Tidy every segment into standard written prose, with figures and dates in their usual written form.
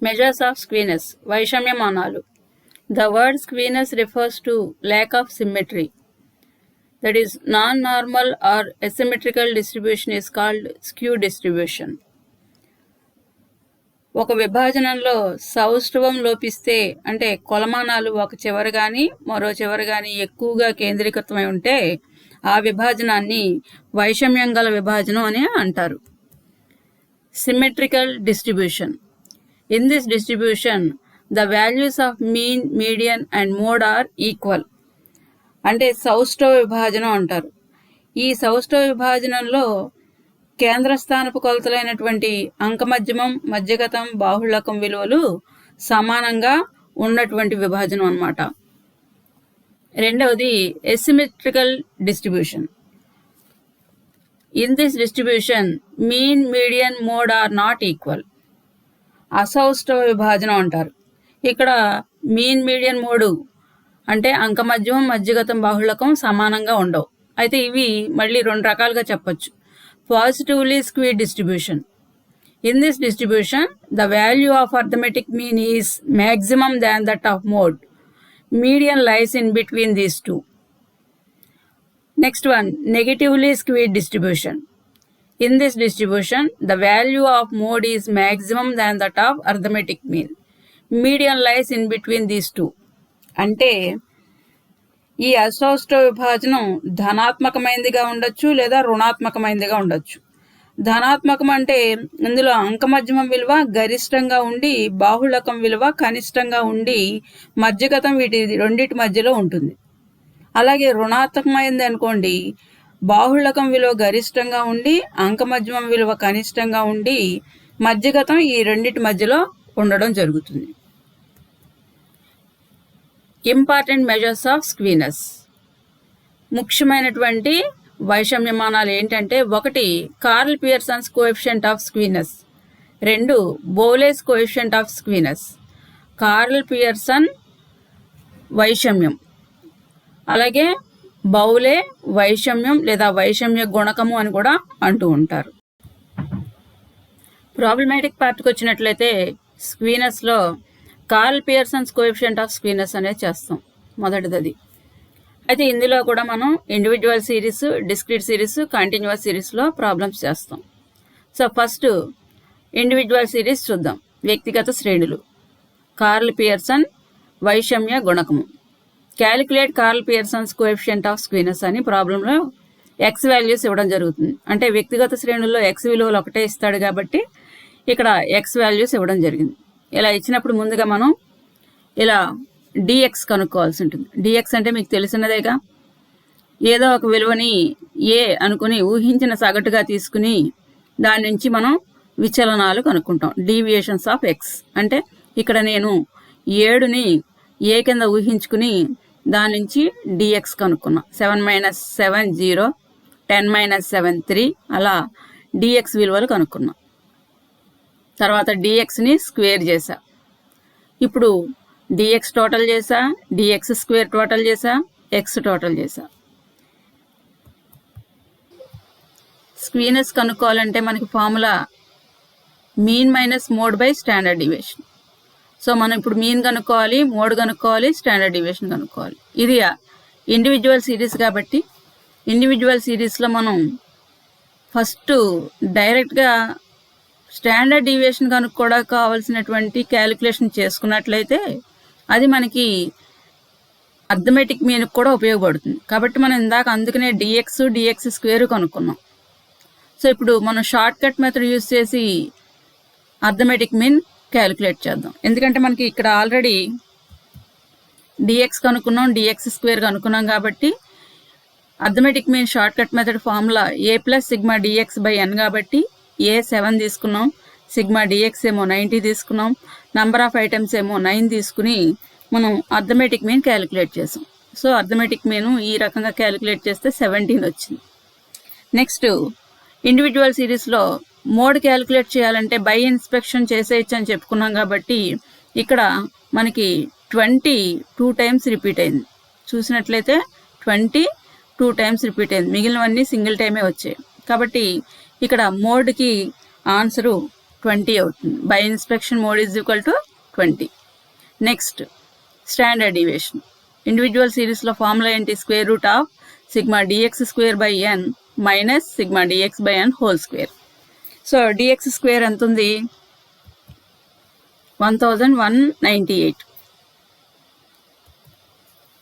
Measures of skewness, వైషమ్యమానాలు. The word skewness refers to lack of symmetry. That is, non-normal or asymmetrical distribution is called skew distribution. ఒక విభాజనంలో సౌష్ఠవం లోపిస్తే అంటే కొలమానాలు ఒక చివర కానీ మరో చివర కానీ ఎక్కువగా కేంద్రీకృతమై ఉంటే ఆ విభాజనాన్ని వైషమ్యం గల విభాజనం అని అంటారు. Symmetrical distribution. In this distribution, the values of mean, median and mode are equal. అంటే సౌష్ఠవ విభాజనం అంటారు. ఈ సౌష్ఠవ విభాజనంలో కేంద్రస్థానపు కొలతలైనటువంటి అంకమధ్యమం, మధ్యగతం, బాహుళకం విలువలు సమానంగా ఉన్నటువంటి విభాజనం అన్నమాట. రెండవది asymmetrical distribution. In this distribution, mean, median, mode are not equal. అసౌష్ఠవ విభాజనం అంటారు. ఇక్కడ మీన్, మీడియన్, మోడ్ అంటే అంకమధ్యమం, మధ్యగతం, బాహుళకం సమానంగా ఉండవు. అయితే ఇవి మళ్ళీ రెండు రకాలుగా చెప్పొచ్చు. Positively skewed distribution. In this distribution, the value of arithmetic mean is maximum than that of mode. Median lies in between these two. Next one, negatively skewed distribution. In this distribution, the value of mode is maximum than that of arithmetic mean. Median lies in between these two. అంటే ఈ అసౌష్ఠవ విభాజనం ధనాత్మకమైనదిగా ఉండొచ్చు లేదా రుణాత్మకమైనదిగా ఉండొచ్చు. ధనాత్మకం అంటే ఇందులో అంకమధ్యమం విలువ గరిష్టంగా ఉండి బాహుళకం విలువ కనిష్టంగా ఉండి మధ్యగతం వీటి రెండింటి మధ్యలో ఉంటుంది. అలాగే రుణాత్మకమైనది అనుకోండి, బాహుళకం విలువ గరిష్టంగా ఉండి అంకమధ్యమం విలువ కనిష్టంగా ఉండి మధ్యగతం ఈ రెండింటి మధ్యలో ఉండడం జరుగుతుంది. Important measures of skewness. ముఖ్యమైనటువంటి వైషమ్యమానాలు ఏంటంటే, 1 Karl Pearson's coefficient of skewness, 2 Bowley's coefficient of skewness. Karl Pearson వైషమ్యం, అలాగే బౌలే వైషమ్యం లేదా వైషమ్య గుణకము అని కూడా అంటూ ఉంటారు. ప్రాబ్లమాటిక్ పార్ట్కి వచ్చినట్లయితే స్క్వీనెస్లో Karl Pearson's coefficient of skewness అనేది చేస్తాం, మొదటిది. అయితే ఇందులో కూడా మనం individual series, discrete series, continuous సిరీస్లో ప్రాబ్లమ్స్ చేస్తాం. సో ఫస్ట్ ఇండివిజువల్ సిరీస్ చూద్దాం. వ్యక్తిగత శ్రేణులు, కార్ల్ పియర్సన్ వైషమ్య గుణకము. Calculate Karl Pearson's coefficient of skewness అని ప్రాబ్లంలో ఎక్స్ వాల్యూస్ ఇవ్వడం జరుగుతుంది. అంటే వ్యక్తిగత శ్రేణుల్లో ఎక్స్ విలువలు ఒకటే ఇస్తాడు కాబట్టి ఇక్కడ ఎక్స్ వాల్యూస్ ఇవ్వడం జరిగింది. ఇలా ఇచ్చినప్పుడు ముందుగా మనం ఇలా డిఎక్స్ కనుక్కోవాల్సి ఉంటుంది. డిఎక్స్ అంటే మీకు తెలిసినదేగా, ఏదో ఒక విలువని ఏ అనుకుని ఊహించిన సగటుగా తీసుకుని దాని నుంచి మనం విచలనాలు కనుక్కుంటాం. డీవియేషన్స్ ఆఫ్ ఎక్స్ అంటే ఇక్కడ నేను 7ని ఏ కింద ఊహించుకుని దాని నుంచి డిఎక్స్ కనుక్కున్నా. 7 - 7 0, 10 - 7 3 అలా డిఎక్స్ విలువలు కనుక్కున్నా. తర్వాత డిఎక్స్ని స్క్వేర్ చేశా. ఇప్పుడు డిఎక్స్ టోటల్ చేశా, డిఎక్స్ స్క్వేర్ టోటల్ చేశా, ఎక్స్ టోటల్ చేశా. స్క్వీనెస్ కనుక్కోవాలంటే మనకి formula mean minus mode by standard deviation. So మనం ఇప్పుడు మీన్ కనుక్కోవాలి, మోడ్ కనుక్కోవాలి, స్టాండర్డ్ డివియేషన్ కనుక్కోవాలి. ఇది ఇండివిజువల్ సిరీస్ కాబట్టి ఇండివిజువల్ సిరీస్లో మనం ఫస్ట్ డైరెక్ట్గా స్టాండర్డ్ డీవియేషన్ కనుక్కోవడా కావాల్సినటువంటి క్యాలిక్యులేషన్ చేసుకున్నట్లయితే అది మనకి అర్థమెటిక్ మీన్కి కూడా ఉపయోగపడుతుంది. కాబట్టి మనం ఇందాక అందుకనే డిఎక్స్ స్క్వేర్ కనుక్కున్నాం. సో ఇప్పుడు మనం షార్ట్ కట్ మెథడ్ యూజ్ చేసి అర్థమెటిక్ మీన్ క్యాలిక్యులేట్ చేద్దాం. ఎందుకంటే మనకి ఇక్కడ ఆల్రెడీ డిఎక్స్ కనుక్కున్నాం, డిఎక్స్ స్క్వేర్ కనుక్కున్నాం కాబట్టి arithmetic mean shortcut method formula A plus sigma dx by N కాబట్టి ఏ 7 తీసుకున్నాం, సిగ్మా డిఎక్స్ ఏమో 90 తీసుకున్నాం, నంబర్ ఆఫ్ ఐటమ్స్ ఏమో 9 తీసుకుని మనం అర్థమెటిక్ మీన్ క్యాలిక్యులేట్ చేసాం. సో అర్థమెటిక్ మీన్ ఈ రకంగా క్యాలిక్యులేట్ చేస్తే 17 వచ్చింది. నెక్స్ట్ ఇండివిజువల్ సిరీస్లో మోడ్ క్యాలిక్యులేట్ చేయాలంటే బై ఇన్స్పెక్షన్ చేసేయచ్చు అని చెప్పుకున్నాం కాబట్టి ఇక్కడ మనకి 20 2 టైమ్స్ రిపీట్ అయింది. చూసినట్లయితే 20 2 టైమ్స్ రిపీట్ అయింది, మిగిలినవన్నీ సింగిల్ టైమే వచ్చాయి. కాబట్టి ఇక్కడ మోడ్కి ఆన్సరు 20 అవుతుంది. By inspection mode is equal to 20. Next standard deviation. Individual సిరీస్లో ఫార్ములా ఏంటి? Square root of sigma DX square by N minus sigma dx by N whole square. So DX square ఎంత ఉంది? 1198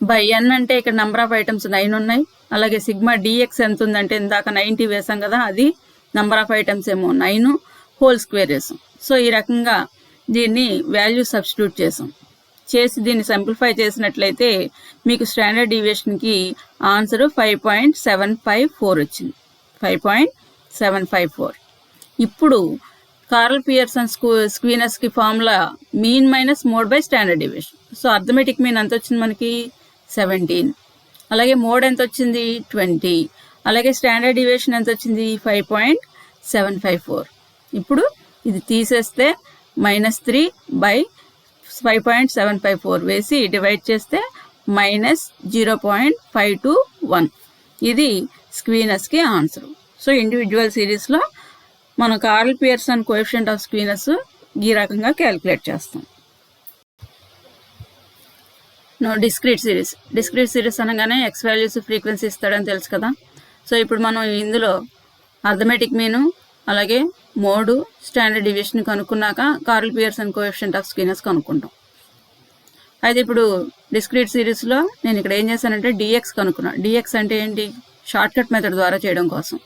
by ఎన్ అంటే ఇక్కడ number of items 9 ఉన్నాయి. అలాగే sigma dx ఎంత ఉందంటే ఇందాక 90 వేసాం కదా, అది నెంబర్ ఆఫ్ ఐటమ్స్ ఏమో 9 హోల్ స్క్వేర్ వేసాం. సో ఈ రకంగా దీన్ని వాల్యూ సబ్స్టిట్యూట్ చేసి దీన్ని సింప్లిఫై చేసినట్లయితే మీకు స్టాండర్డ్ డీవియేషన్కి ఆన్సర్ 5.754 వచ్చింది. 5.754. ఇప్పుడు కార్ల్ పియర్సన్ స్క్వీనర్స్కి formula mean minus mode by standard deviation. So arithmetic mean ఎంత వచ్చింది మనకి? 17. అలాగే మోడ్ ఎంత వచ్చింది? 20. అలాగే స్టాండర్డ్ డీవియేషన్ ఎంత వచ్చింది? 5.754. ఇప్పుడు ఇది తీసేస్తే -3 బై 5.754 వేసి డివైడ్ చేస్తే -0.521. ఇది స్క్వీనర్స్కి ఆన్సర్. సో ఇండివిజువల్ సిరీస్లో మనం కార్ల్ పియర్సన్ కోఎఫిషియంట్ ఆఫ్ స్క్వీనర్స్ ఈ రకంగా క్యాలిక్యులేట్ చేస్తాం. డిస్క్రీట్ సిరీస్ అనగానే ఎక్స్ వాల్యూస్ ఫ్రీక్వెన్సీ ఇస్తాడని తెలుసు కదా. సో ఇప్పుడు మనం ఇందులో అర్థమెటిక్ మీను అలాగే మోడు స్టాండర్డ్ డీవియేషన్ కనుక్కున్నాక Karl Pearson coefficient of skewness కనుక్కుంటాం. అయితే ఇప్పుడు డిస్క్రీట్ సిరీస్లో నేను ఇక్కడ ఏం చేశానంటే డిఎక్స్ కనుక్కున్నాను. డిఎక్స్ అంటే ఏంటి? షార్ట్ కట్ మెథడ్ ద్వారా చేయడం కోసం.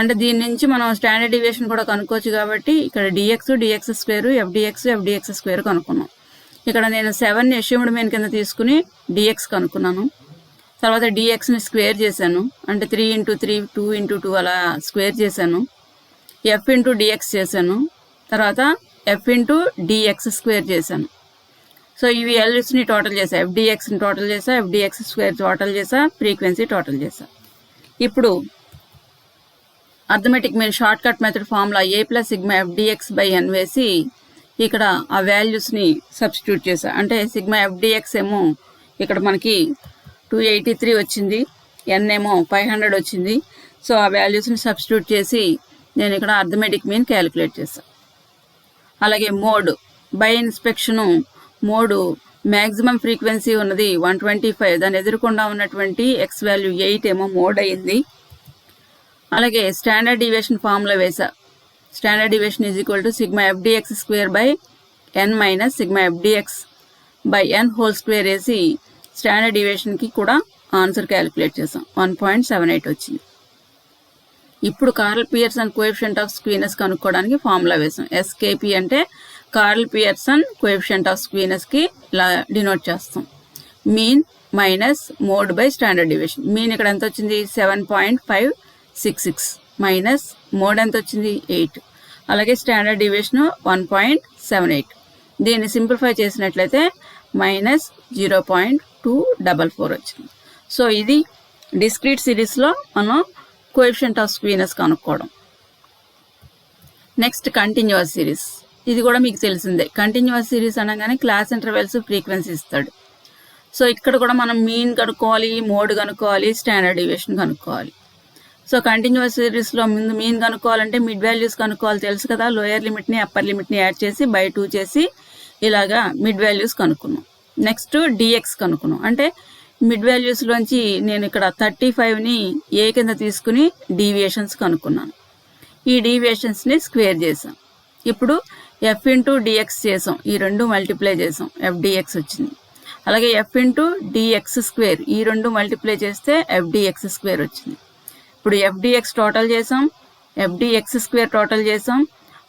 అంటే దీని నుంచి మనం స్టాండర్డ్ డీవియేషన్ కూడా కనుక్కోవచ్చు కాబట్టి ఇక్కడ డిఎక్స్ స్క్వేర్ ఎఫ్డిఎక్స్ స్క్వేర్ కనుక్కున్నాం. ఇక్కడ నేను 7ని అస్యూమ్డ్ మీన్ కింద తీసుకుని డిఎక్స్ కనుక్కున్నాను. తర్వాత డిఎక్స్ని స్క్వేర్ చేశాను, అంటే 3 × 3 2 × 2 అలా స్క్వేర్ చేశాను. ఎఫ్ ఇంటూ డిఎక్స్ చేశాను, తర్వాత ఎఫ్ ఇంటూ డిఎక్స్ స్క్వేర్ చేశాను. సో ఇవి ఎల్స్ని టోటల్ చేసా, ఎఫ్డిఎక్స్ని టోటల్ చేసా, ఎఫ్డిఎక్స్ స్క్వేర్ టోటల్ చేసా, ఫ్రీక్వెన్సీ టోటల్ చేసా. ఇప్పుడు arithmetic mean shortcut method formula a + sigma f dx by ఎన్ వేసి ఇక్కడ ఆ వాల్యూస్ని సబ్స్టిట్యూట్ చేసా. అంటే సిగ్మా ఎఫ్డిఎక్స్ ఏమో ఇక్కడ మనకి 283 వచ్చింది, ఎన్ ఏమో 500 వచ్చింది. సో ఆ వాల్యూస్ని సబ్స్టిట్యూట్ చేసి నేను ఇక్కడ అర్థమెటిక్ మీన్ క్యాలిక్యులేట్ చేశాను. అలాగే mode by inspection mode maximum frequency ఉన్నది 125, దాన్ని ఎదురుకుండా ఉన్నటువంటి ఎక్స్ వాల్యూ 8 ఏమో మోడ్ అయ్యింది. అలాగే స్టాండర్డ్ డీవియేషన్ ఫార్ములా వేసా. Standard deviation is equal to sigma f dx square by N minus sigma f dx by N whole square వేసి స్టాండర్డ్ డీవియేషన్కి కూడా ఆన్సర్ క్యాలిక్యులేట్ చేసాం. 1.78 వచ్చింది. ఇప్పుడు Karl Pearson coefficient of skewness కనుక్కోవడానికి ఫార్ములా వేసాం. ఎస్కేపి అంటే కార్ల్ పియర్సన్ కోఎఫిషియంట్ ఆఫ్ స్క్వీనర్స్కి ఇలా డినోట్ చేస్తాం. Mean minus mode by standard deviation. Mean ఇక్కడ ఎంత వచ్చింది? 7.566 మైనస్ మోడ్ ఎంత వచ్చింది? 8. అలాగే స్టాండర్డ్ డీవియేషన్ 1.78. దీన్ని సింప్లిఫై చేసినట్లయితే -0.244 వచ్చింది. సో ఇది డిస్క్రీట్ సిరీస్లో మనం కోఎఫిషియంట్ ఆఫ్ స్క్వీనర్స్ కనుక్కోవడం. Next continuous series. ఇది కూడా మీకు తెలిసిందే. కంటిన్యూస్ సిరీస్ అనగానే క్లాస్ ఇంటర్వెల్స్ ఫ్రీక్వెన్సీ ఇస్తాడు. సో ఇక్కడ కూడా మనం మీన్ కనుక్కోవాలి, మోడ్ కనుక్కోవాలి, స్టాండర్డ్ డీవియేషన్ కనుక్కోవాలి. సో కంటిన్యూస్ సిరీస్లో ముందు మీన్ కనుక్కోవాలంటే మిడ్ వాల్యూస్ కనుక్కోవాలి తెలుసు కదా. లోయర్ లిమిట్ని అప్పర్ లిమిట్ని యాడ్ చేసి బై 2 చేసి ఇలాగా మిడ్ వాల్యూస్ కనుక్కున్నాం. నెక్స్ట్ డిఎక్స్ కనుక్కున్నాం. అంటే మిడ్ వాల్యూస్లోంచి నేను ఇక్కడ 35ని ఏ కింద తీసుకుని డీవియేషన్స్ కనుక్కున్నాను. ఈ డీవియేషన్స్ని స్క్వేర్ చేసాం. ఇప్పుడు ఎఫ్ ఇంటూ డిఎక్స్ చేసాం, ఈ రెండు మల్టిప్లై చేసాం, ఎఫ్డిఎక్స్ వచ్చింది. అలాగే ఎఫ్ ఇంటూ డిఎక్స్ స్క్వేర్, ఈ రెండు మల్టిప్లై చేస్తే ఎఫ్డిఎక్స్ స్క్వేర్ వచ్చింది. ఇప్పుడు ఎఫ్డిఎక్స్ టోటల్ చేసాం, ఎఫ్డిఎక్స్ స్క్వేర్ టోటల్ చేసాం,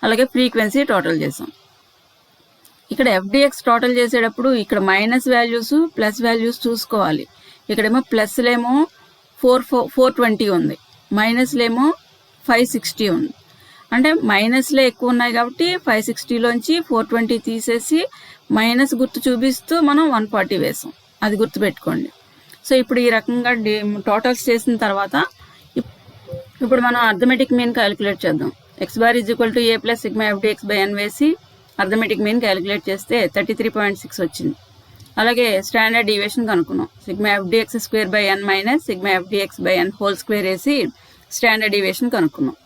అలాగే ఫ్రీక్వెన్సీ టోటల్ చేసాం. ఇక్కడ ఎఫ్డిఎక్స్ టోటల్ చేసేటప్పుడు ఇక్కడ మైనస్ వాల్యూస్ ప్లస్ వాల్యూస్ చూసుకోవాలి. ఇక్కడేమో ప్లస్లేమో 420 ఉంది, మైనస్లేమో 560 ఉంది. అంటే మైనస్లే ఎక్కువ ఉన్నాయి కాబట్టి 560లోంచి 420 తీసేసి మైనస్ గుర్తు చూపిస్తూ మనం 140 వేసాం. అది గుర్తుపెట్టుకోండి. సో ఇప్పుడు ఈ రకంగా టోటల్స్ చేసిన తర్వాత ఇప్పుడు మనం అర్థమెటిక్ మీన్ క్యాలిక్యులేట్ చేద్దాం. X bar is equal to a plus sigma f dx by ఎన్ వేసి అర్థమెటిక్ మీన్ క్యాలిక్యులేట్ చేస్తే 33.6 వచ్చింది. అలాగే స్టాండర్డ్ డీవియేషన్ కనుక్కున్నాం. Sigma f dx square by N minus sigma f dx by N whole square వేసి స్టాండర్డ్ డీవియేషన్ కనుక్కున్నాం.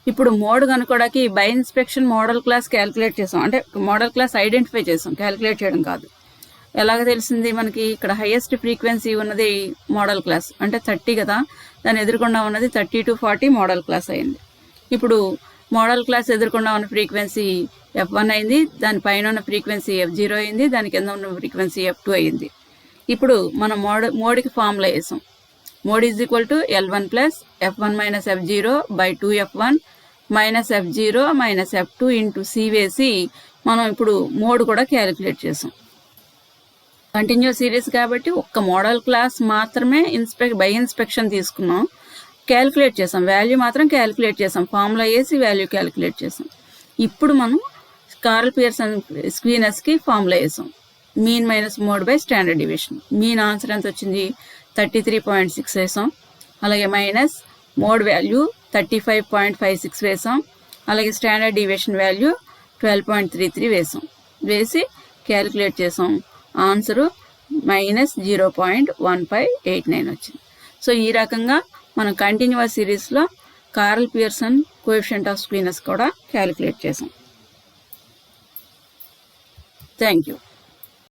ఇప్పుడు mode కనుక్కోవడానికి by inspection modal class calculate చేసాం, అంటే మోడల్ క్లాస్ ఐడెంటిఫై చేసాం, క్యాలిక్యులేట్ చేయడం కాదు. ఎలాగ తెలిసింది మనకి? ఇక్కడ హైయెస్ట్ ఫ్రీక్వెన్సీ ఉన్నది మోడల్ క్లాస్, అంటే 30 కదా, దాని ఎదురుకుండా ఉన్నది 30 to 40 మోడల్ క్లాస్ అయింది. ఇప్పుడు మోడల్ క్లాస్ ఎదురుకుండా ఉన్న ఫ్రీక్వెన్సీ F1 అయింది, దాని పైన ఉన్న ఫ్రీక్వెన్సీ F0 అయింది, దాని కింద ఉన్న ఫ్రీక్వెన్సీ F2 అయింది. ఇప్పుడు మనం మోడ్కి ఫార్ములా వేసాం. Mode is equal to L1 plus F1 minus F0 by 2F1 minus F0 minus F2 into C వేసి మనం ఇప్పుడు మోడ్ కూడా క్యాలిక్యులేట్ చేసాం. కంటిన్యూస్ సిరీస్ కాబట్టి ఒక్క మోడల్ క్లాస్ మాత్రమే బై ఇన్స్పెక్షన్ తీసుకున్నాం, క్యాలిక్యులేట్ చేసాం, వాల్యూ మాత్రం క్యాలిక్యులేట్ చేసాం, ఫార్ములా వేసి వాల్యూ క్యాలిక్యులేట్ చేసాం. ఇప్పుడు మనం కార్ల్ పియర్సన్ స్క్వీనర్స్కి ఫార్ములా వేసాం, mean minus mode by standard deviation. Mean answer ఎంత వచ్చింది? 33.6 వేసాం. అలాగే మైనస్ మోడ్ వాల్యూ 35.56 వేసాం. అలాగే స్టాండర్డ్ డివియేషన్ వాల్యూ 12.33 వేసాం. వేసి క్యాలిక్యులేట్ చేసాం. ఆన్సరు -0.1589 వచ్చింది. సో ఈ రకంగా మనం కంటిన్యూస్ సిరీస్లో కార్ల్ పియర్సన్ కోఎఫిషియంట్ ఆఫ్ స్క్వీనెస్ కూడా క్యాలిక్యులేట్ చేసాం. Thank you.